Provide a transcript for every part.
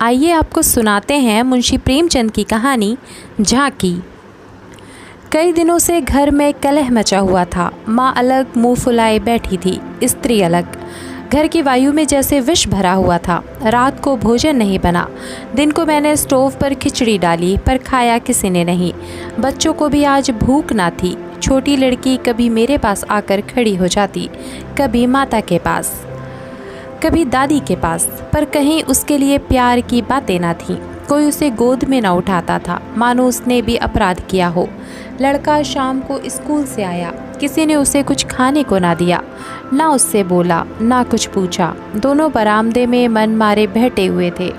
आइए आपको सुनाते हैं मुंशी प्रेमचंद की कहानी झांकी। कई दिनों से घर में कलह मचा हुआ था। माँ अलग मुंह फुलाए बैठी थी, स्त्री अलग। घर की वायु में जैसे विष भरा हुआ था। रात को भोजन नहीं बना। दिन को मैंने स्टोव पर खिचड़ी डाली, पर खाया किसी ने नहीं। बच्चों को भी आज भूख ना थी। छोटी लड़की कभी मेरे पास आकर खड़ी हो जाती, कभी माता के पास, कभी दादी के पास, पर कहीं उसके लिए प्यार की बातें ना थीं। कोई उसे गोद में न उठाता था, मानो उसने भी अपराध किया हो। लड़का शाम को स्कूल से आया, किसी ने उसे कुछ खाने को ना दिया, ना उससे बोला, ना कुछ पूछा। दोनों बरामदे में मन मारे बैठे हुए थे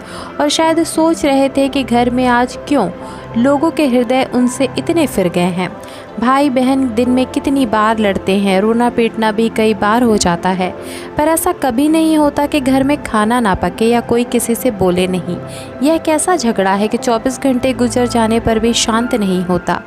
और शायद सोच रहे थे कि घर में आज क्यों लोगों के हृदय उनसे इतने फिर गए हैं। भाई बहन दिन में कितनी बार लड़ते हैं, रोना पीटना भी कई बार हो जाता है, पर ऐसा कभी नहीं होता कि घर में खाना ना पके या कोई किसी से बोले नहीं। यह कैसा झगड़ा है कि 24 घंटे गुजर जाने पर भी शांत नहीं होता।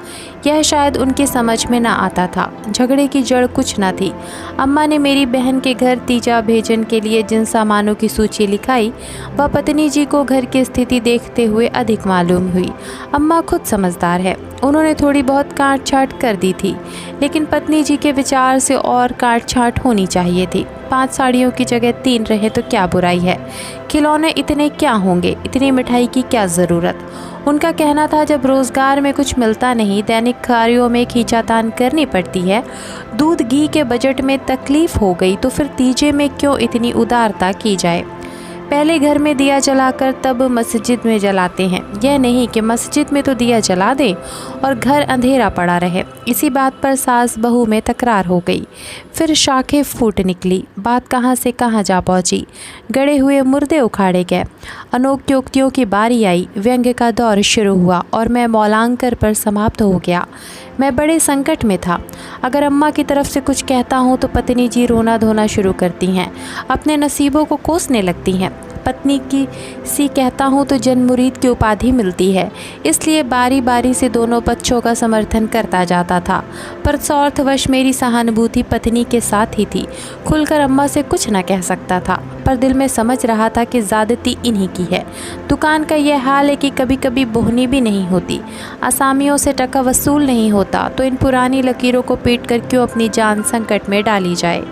यह शायद उनकी समझ में ना आता था। झगड़े की जड़ कुछ ना थी। अम्मा ने मेरी बहन के घर तीजा भेजन के लिए जिन सामानों की सूची लिखाई, वह पत्नी जी को घर की स्थिति देखते हुए अधिक मालूम हुई। अम्मा खुद समझदार है, उन्होंने थोड़ी बहुत काट छाट कर दी थी, लेकिन पत्नी जी के विचार से और काट छाट होनी चाहिए थी। 5 साड़ियों की जगह 3 रहे तो क्या बुराई है। खिलौने इतने क्या होंगे, इतनी मिठाई की क्या ज़रूरत। उनका कहना था जब रोज़गार में कुछ मिलता नहीं, दैनिक कार्यों में खींचातान करनी पड़ती है, दूध घी के बजट में तकलीफ़ हो गई, तो फिर तीजे में क्यों इतनी उदारता की जाए। पहले घर में दिया जलाकर तब मस्जिद में जलाते हैं, यह नहीं कि मस्जिद में तो दिया जला दें और घर अंधेरा पड़ा रहे। इसी बात पर सास बहू में तकरार हो गई। फिर शाखें फूट निकली, बात कहाँ से कहाँ जा पहुँची। गड़े हुए मुर्दे उखाड़े गए। अनोक्योक्तियों की बारी आई, व्यंग्य का दौर शुरू हुआ और मैं मौलांकर पर समाप्त हो गया। मैं बड़े संकट में था। अगर अम्मा की तरफ से कुछ कहता हूँ तो पत्नी जी रोना धोना शुरू करती हैं, अपने नसीबों को कोसने लगती हैं। पत्नी की सी कहता हूँ तो जन मुरीद की उपाधि मिलती है, इसलिए बारी बारी से दोनों पक्षों का समर्थन करता जाता था। पर स्वार्थवश मेरी सहानुभूति पत्नी के साथ ही थी। खुलकर अम्मा से कुछ न कह सकता था, पर दिल में समझ रहा था कि ज़्यादती इन्हीं की है। दुकान का यह हाल है कि कभी कभी बोहनी भी नहीं होती, आसामियों से टका वसूल नहीं होता, तो इन पुरानी लकीरों को पीट कर क्यों अपनी जान संकट में डाली जाए।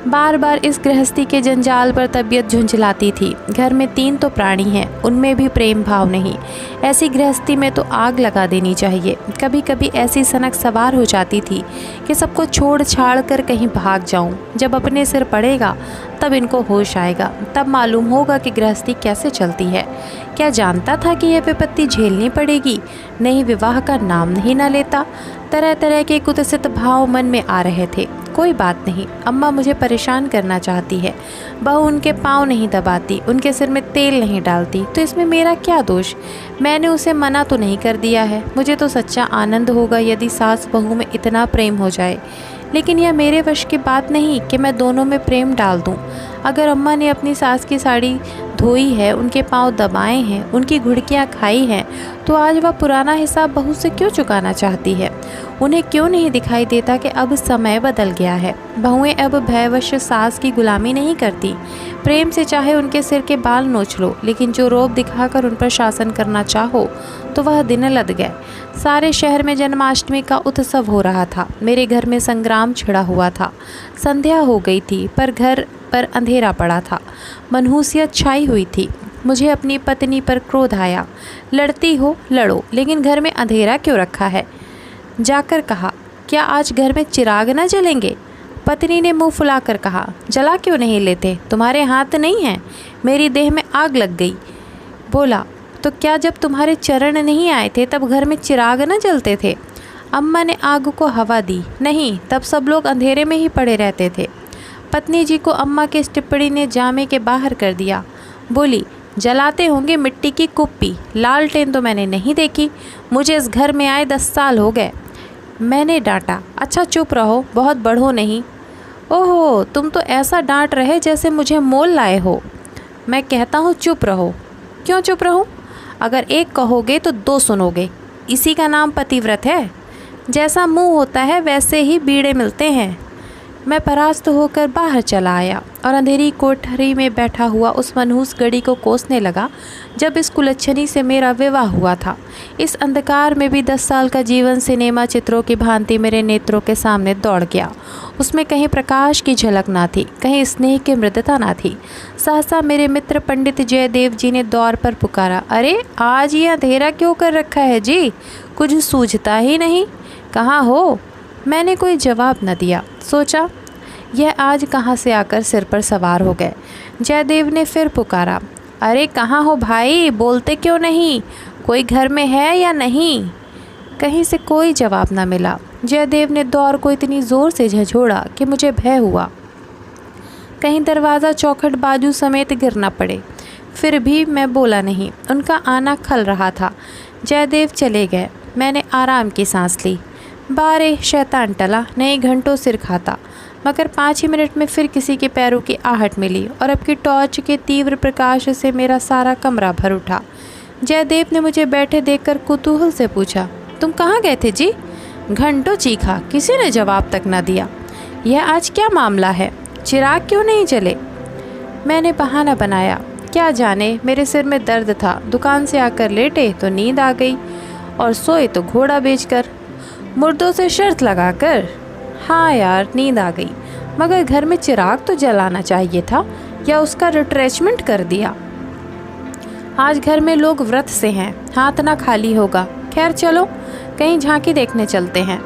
बार बार इस गृहस्थी के जंजाल पर तबीयत झुंझलाती थी। घर में 3 तो प्राणी हैं, उनमें भी प्रेम भाव नहीं। ऐसी गृहस्थी में तो आग लगा देनी चाहिए। कभी कभी ऐसी सनक सवार हो जाती थी कि सबको छोड़ छाड़ कर कहीं भाग जाऊं। जब अपने सिर पड़ेगा तब इनको होश आएगा, तब मालूम होगा कि गृहस्थी कैसे चलती है। क्या जानता था कि यह विपत्ति झेलनी पड़ेगी। नहीं, विवाह का नाम नहीं ना लेता। तरह तरह के कुत्सित भाव मन में आ रहे थे। कोई बात नहीं, अम्मा मुझे परेशान करना चाहती है, बहू उनके पाँव नहीं दबाती, उनके सिर में तेल नहीं डालती, तो इसमें मेरा क्या दोष। मैंने उसे मना तो नहीं कर दिया है। मुझे तो सच्चा आनंद होगा यदि सास बहू में इतना प्रेम हो जाए, लेकिन यह मेरे वश की बात नहीं कि मैं दोनों में प्रेम डाल दूं। अगर अम्मा ने अपनी सास की साड़ी धोई है, उनके पाँव दबाए हैं, उनकी घुड़कियाँ खाई हैं, तो आज वह पुराना हिसाब बहू से क्यों चुकाना चाहती है। उन्हें क्यों नहीं दिखाई देता कि अब समय बदल गया है। बहुएं अब भयवश सास की गुलामी नहीं करती। प्रेम से चाहे उनके सिर के बाल नोच लो, लेकिन जो रोब दिखाकर उन पर शासन करना चाहो तो वह दिन लद गए। सारे शहर में जन्माष्टमी का उत्सव हो रहा था। मेरे घर में संग्राम छिड़ा हुआ था। संध्या हो गई थी, पर घर पर अंधेरा पड़ा था। मनहूसियत छाई हुई थी। मुझे अपनी पत्नी पर क्रोध आया। लड़ती हो लड़ो, लेकिन घर में अंधेरा क्यों रखा है। जाकर कहा, क्या आज घर में चिराग न जलेंगे। पत्नी ने मुंह फुलाकर कहा, जला क्यों नहीं लेते, तुम्हारे हाथ नहीं हैं। मेरी देह में आग लग गई। बोला, तो क्या जब तुम्हारे चरण नहीं आए थे तब घर में चिराग न जलते थे। अम्मा ने आग को हवा दी। नहीं, तब सब लोग अंधेरे में ही पड़े रहते थे। पत्नी जी को अम्मा की इस टिप्पणी ने जामे के बाहर कर दिया। बोली, जलाते होंगे मिट्टी की कुप्पी, लालटेन तो मैंने नहीं देखी। मुझे इस घर में आए 10 साल हो गए। मैंने डांटा, अच्छा चुप रहो, बहुत बढ़ो नहीं। ओहो, तुम तो ऐसा डांट रहे जैसे मुझे मोल लाए हो। मैं कहता हूँ चुप रहो। क्यों चुप रहूँ। अगर एक कहोगे तो 2 सुनोगे। इसी का नाम पतिव्रत है। जैसा मुंह होता है वैसे ही बीड़े मिलते हैं। मैं परास्त होकर बाहर चला आया। और अंधेरी कोठरी में बैठा हुआ उस मनहूस घड़ी को कोसने लगा जब इस कुलच्छनी से मेरा विवाह हुआ था। इस अंधकार में भी 10 साल का जीवन सिनेमा चित्रों की भांति मेरे नेत्रों के सामने दौड़ गया। उसमें कहीं प्रकाश की झलक ना थी, कहीं स्नेह की मृदुता ना थी। सहसा मेरे मित्र पंडित जयदेव जी ने द्वार पर पुकारा, अरे आज ये अंधेरा क्यों कर रखा है जी, कुछ सूझता ही नहीं, कहाँ हो? मैंने कोई जवाब न दिया। सोचा यह आज कहाँ से आकर सिर पर सवार हो गए। जयदेव ने फिर पुकारा, अरे कहाँ हो भाई, बोलते क्यों नहीं, कोई घर में है या नहीं? कहीं से कोई जवाब न मिला। जयदेव ने द्वार को इतनी ज़ोर से झंझोड़ा कि मुझे भय हुआ कहीं दरवाज़ा चौखट बाजू समेत गिर न पड़े। फिर भी मैं बोला नहीं। उनका आना खल रहा था। जयदेव चले गए। मैंने आराम की सांस ली। बारे शैतान टला, नहीं घंटों सिर खाता, मगर 5 ही मिनट में फिर किसी के पैरों की आहट मिली और अब की टॉर्च के तीव्र प्रकाश से मेरा सारा कमरा भर उठा। जयदेव ने मुझे बैठे देखकर कुतूहल से पूछा, तुम कहाँ गए थे जी? घंटों चीखा, किसी ने जवाब तक न दिया। यह आज क्या मामला है, चिराग क्यों नहीं जले? मैंने बहाना बनाया, क्या जाने मेरे सिर में दर्द था। दुकान से आकर लेटे तो नींद आ गई और सोए तो घोड़ा बेचकर, मुर्दों से शर्त लगाकर। हाँ यार, नींद आ गई, मगर घर में चिराग तो जलाना चाहिए था, या उसका रिट्रेचमेंट कर दिया। आज घर में लोग व्रत से हैं, हाथ ना खाली होगा। खैर चलो कहीं झांकी देखने चलते हैं।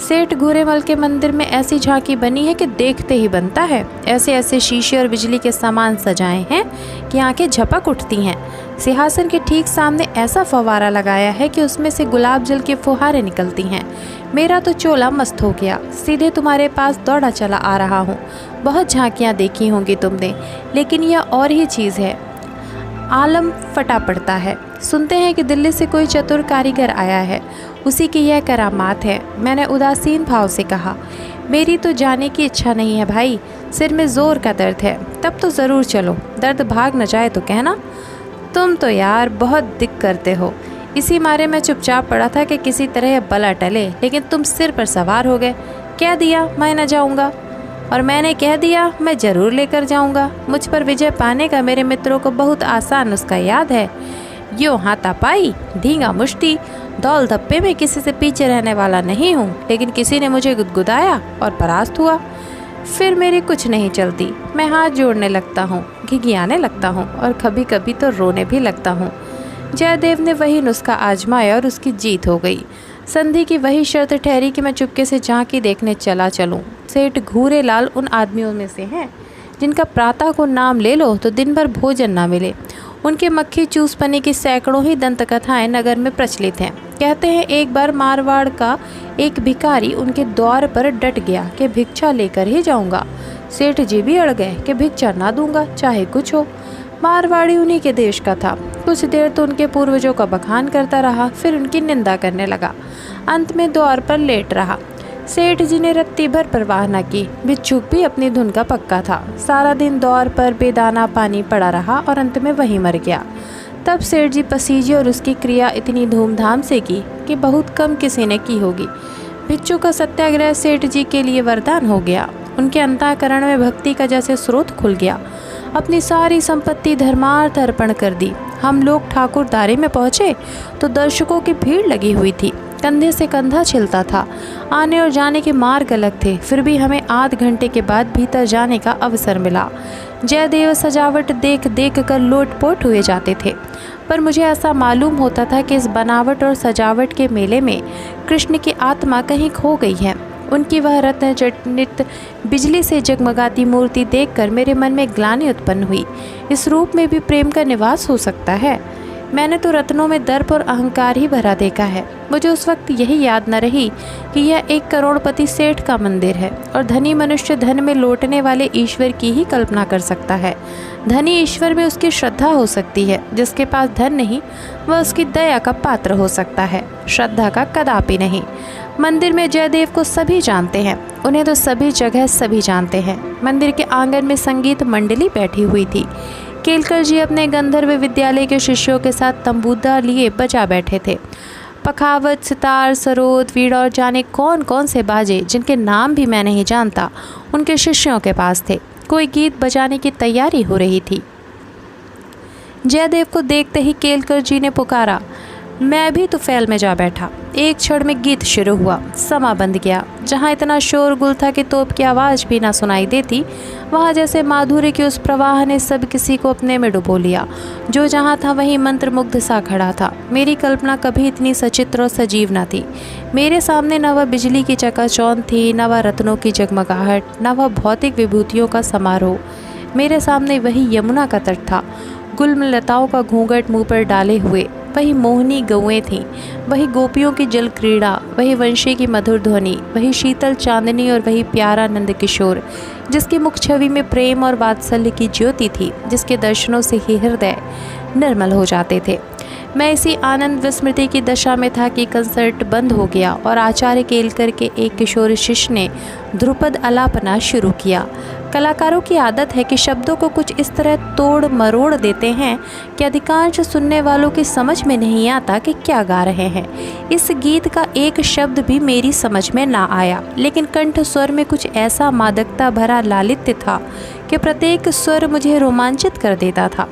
सेठ घूरेमल के मंदिर में ऐसी झांकी बनी है कि देखते ही बनता है। ऐसे ऐसे शीशे और बिजली के सामान सजाए हैं कि आंखें झपक उठती हैं। सिंहासन के ठीक सामने ऐसा फव्वारा लगाया है कि उसमें से गुलाब जल के फुहारे निकलती हैं। मेरा तो चोला मस्त हो गया, सीधे तुम्हारे पास दौड़ा चला आ रहा हूँ। बहुत झांकियाँ देखी होंगी तुमने, लेकिन यह और ही चीज़ है। आलम फटा पड़ता है। सुनते हैं कि दिल्ली से कोई चतुर कारीगर आया है, उसी की यह करामात है। मैंने उदासीन भाव से कहा, मेरी तो जाने की इच्छा नहीं है भाई, सिर में ज़ोर का दर्द है। तब तो ज़रूर चलो, दर्द भाग न जाए तो कहना। तुम तो यार बहुत दिक करते हो। इसी मारे मैं चुपचाप पड़ा था कि किसी तरह यह बला टले, लेकिन तुम सिर पर सवार हो गए। कह दिया मैं न जाऊँगा, और मैंने कह दिया मैं ज़रूर लेकर जाऊँगा। मुझ पर विजय पाने का मेरे मित्रों को बहुत आसान नुस्खा याद है। यो हाथापाई, धींगा मुश्ती, दौल धप्पे में किसी से पीछे रहने वाला नहीं हूँ, लेकिन किसी ने मुझे गुदगुदाया और परास्त हुआ। फिर मेरी कुछ नहीं चलती। मैं हाथ जोड़ने लगता हूँ, घिघियाने लगता हूँ और कभी कभी तो रोने भी लगता हूँ। जयदेव ने वही नुस्खा आजमाया और उसकी जीत हो गई। संधि की वही शर्त ठहरी कि मैं चुपके से झांकी देखने चलूं। सेठ घूरेलाल उन आदमियों में से हैं जिनका प्रातः को नाम ले लो तो दिन भर भोजन ना मिले। उनके मक्खी चूसपने की सैकड़ों ही दंत कथाएं नगर में प्रचलित हैं। कहते हैं एक बार मारवाड़ का एक भिखारी उनके द्वार पर डट गया कि भिक्षा लेकर ही जाऊंगा। सेठ जी भी अड़ गए कि भिक्षा ना दूंगा चाहे कुछ हो। मारवाड़ी उन्हीं के देश का था। कुछ देर तो उनके पूर्वजों का बखान करता रहा, फिर उनकी निंदा करने लगा। अंत में द्वार पर लेट रहा। सेठ जी ने रत्ती भर परवाह न की। भिक्षुक भी अपनी धुन का पक्का था। सारा दिन द्वार पर बेदाना पानी पड़ा रहा और अंत में वहीं मर गया। तब सेठ जी पसीजे और उसकी क्रिया इतनी धूमधाम से की कि बहुत कम किसी ने की होगी। भिक्षुक का सत्याग्रह सेठ जी के लिए वरदान हो गया। उनके अंतःकरण में भक्ति का जैसे स्रोत खुल गया। अपनी सारी संपत्ति धर्मार्थ अर्पण कर दी। हम लोग ठाकुरदारी में पहुँचे तो दर्शकों की भीड़ लगी हुई थी। कंधे से कंधा छिलता था। आने और जाने के मार्ग अलग थे, फिर भी हमें आध घंटे के बाद भीतर जाने का अवसर मिला। जयदेव सजावट देख देख कर लोटपोट हुए जाते थे, पर मुझे ऐसा मालूम होता था कि इस बनावट और सजावट के मेले में कृष्ण की आत्मा कहीं खो गई है। उनकी वह रत्न जटित बिजली से जगमगाती मूर्ति देखकर मेरे मन में ग्लानि उत्पन्न हुई। इस रूप में भी प्रेम का निवास हो सकता है। मैंने तो रत्नों में दर्प और अहंकार ही भरा देखा है। मुझे उस वक्त यही याद न रही कि यह 1 करोड़पति सेठ का मंदिर है और धनी मनुष्य धन में लौटने वाले ईश्वर की ही कल्पना कर सकता है। धनी ईश्वर में उसकी श्रद्धा हो सकती है, जिसके पास धन नहीं वह उसकी दया का पात्र हो सकता है, श्रद्धा का कदापि नहीं। मंदिर में जयदेव को सभी जानते हैं, उन्हें तो सभी जगह सभी जानते हैं। मंदिर के आंगन में संगीत मंडली बैठी हुई थी। केलकर जी अपने गंधर्व विद्यालय के शिष्यों के साथ तंबूदा लिए बजा बैठे थे। पखावत, सितार, सरोद, वीणा और जाने कौन कौन से बाजे जिनके नाम भी मैं नहीं जानता उनके शिष्यों के पास थे। कोई गीत बजाने की तैयारी हो रही थी। जयदेव को देखते ही केलकर जी ने पुकारा। मैं भी तुफैल में जा बैठा। एक क्षण में गीत शुरू हुआ, समा बंध गया। जहाँ इतना शोरगुल था कि तोप की आवाज़ भी ना सुनाई देती, वहाँ जैसे माधुर्य के उस प्रवाह ने सब किसी को अपने में डुबो लिया। जो जहाँ था वहीं मंत्रमुग्ध सा खड़ा था। मेरी कल्पना कभी इतनी सचित्र और सजीव न थी। मेरे सामने न वह बिजली की चकाचौंध थी, न वह रत्नों की जगमगाहट, न वह भौतिक विभूतियों का समारोह। मेरे सामने वही यमुना का तट था, गुलमलताओं का घूंघट मुंह पर डाले हुए। वही मोहनी गौएं थीं, वही गोपियों की जल क्रीड़ा, वही वंशी की मधुर ध्वनि, वही शीतल चांदनी और वही प्यारा नंद किशोर, जिसकी मुख छवि में प्रेम और वात्सल्य की ज्योति थी, जिसके दर्शनों से ही हृदय निर्मल हो जाते थे। मैं इसी आनंद विस्मृति की दशा में था कि कंसर्ट बंद हो गया और आचार्य केलकर के एक किशोर शिष्य ने ध्रुपद आलापना शुरू किया। कलाकारों की आदत है कि शब्दों को कुछ इस तरह तोड़ मरोड़ देते हैं कि अधिकांश सुनने वालों की समझ में नहीं आता कि क्या गा रहे हैं। इस गीत का एक शब्द भी मेरी समझ में ना आया, लेकिन कंठ स्वर में कुछ ऐसा मादकता भरा लालित्य था कि प्रत्येक स्वर मुझे रोमांचित कर देता था।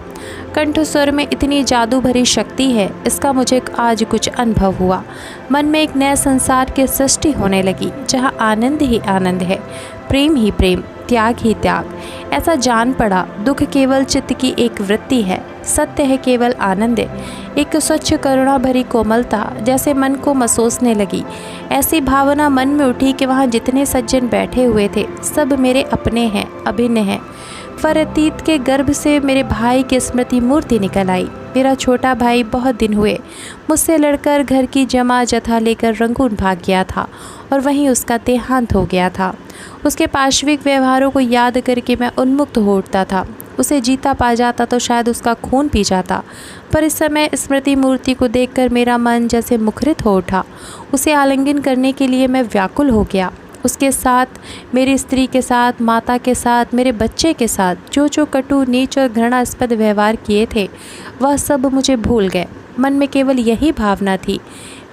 कंठ स्वर में इतनी जादू भरी शक्ति है, इसका मुझे आज कुछ अनुभव हुआ। मन में एक नए संसार की सृष्टि होने लगी, जहाँ आनंद ही आनंद है, प्रेम ही प्रेम, त्याग ही त्याग। ऐसा जान पड़ा, दुख केवल चित्त की एक वृत्ति है, सत्य है केवल आनंद। एक स्वच्छ करुणा भरी कोमलता जैसे मन को मसोसने लगी। ऐसी भावना मन में उठी कि वहाँ जितने सज्जन बैठे हुए थे सब मेरे अपने हैं, अभिन्न हैं। फरतीत के गर्भ से मेरे भाई की स्मृति मूर्ति निकल आई। मेरा छोटा भाई बहुत दिन हुए मुझसे लड़कर घर की जमा जथा लेकर रंगून भाग गया था और वहीं उसका देहांत हो गया था। उसके पार्श्विक व्यवहारों को याद करके मैं उन्मुक्त हो उठता था। उसे जीता पा जाता तो शायद उसका खून पी जाता, पर इस समय स्मृति मूर्ति को देखकर मेरा मन जैसे मुखरित हो उठा। उसे आलिंगन करने के लिए मैं व्याकुल हो गया। उसके साथ, मेरी स्त्री के साथ, माता के साथ, मेरे बच्चे के साथ जो कटु नीच और घृणास्पद व्यवहार किए थे वह सब मुझे भूल गए। मन में केवल यही भावना थी,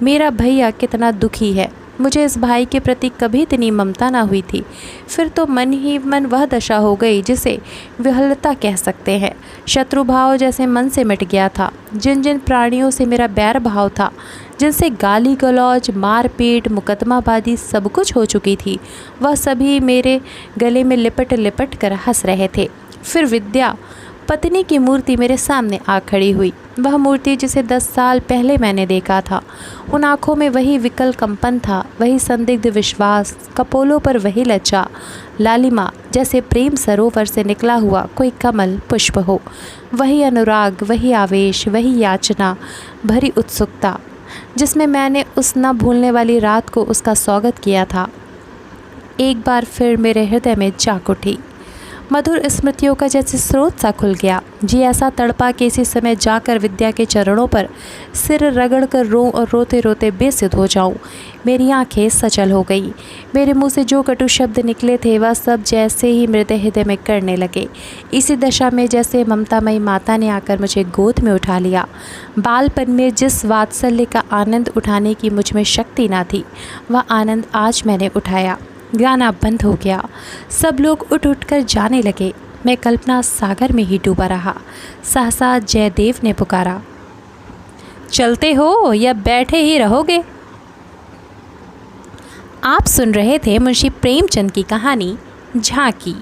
मेरा भैया कितना दुखी है। मुझे इस भाई के प्रति कभी इतनी ममता ना हुई थी। फिर तो मन ही मन वह दशा हो गई जिसे विहलता कह सकते हैं। शत्रु भाव जैसे मन से मिट गया था। जिन जिन प्राणियों से मेरा बैर भाव था, जिनसे गाली गलौज, मारपीट, मुकदमाबाजी सब कुछ हो चुकी थी, वह सभी मेरे गले में लिपट लिपट कर हंस रहे थे। फिर विद्या पत्नी की मूर्ति मेरे सामने आ खड़ी हुई। वह मूर्ति जिसे 10 साल पहले मैंने देखा था। उन आँखों में वही विकल कंपन था, वही संदिग्ध विश्वास, कपोलों पर वही लज्जा, लालिमा जैसे प्रेम सरोवर से निकला हुआ कोई कमल पुष्प हो, वही अनुराग, वही आवेश, वही याचना भरी उत्सुकता जिसमें मैंने उस न भूलने वाली रात को उसका स्वागत किया था, एक बार फिर मेरे हृदय में जाग उठी। मधुर स्मृतियों का जैसे स्रोत सा खुल गया। जी ऐसा तड़पा कि इसी समय जाकर विद्या के चरणों पर सिर रगड़ कर रो और रोते रोते बेसुध हो जाऊं। मेरी आंखें सचल हो गई। मेरे मुंह से जो कटु शब्द निकले थे वह सब जैसे ही मेरे हृदय में करने लगे। इसी दशा में जैसे ममतामयी माता ने आकर मुझे गोद में उठा लिया। बालपन में जिस वात्सल्य का आनंद उठाने की मुझ में शक्ति ना थी, वह आनंद आज मैंने उठाया। गाना बंद हो गया। सब लोग उठ उठ कर जाने लगे। मैं कल्पना सागर में ही डूबा रहा। सहसा जयदेव ने पुकारा, चलते हो या बैठे ही रहोगे? आप सुन रहे थे मुंशी प्रेमचंद की कहानी झांकी।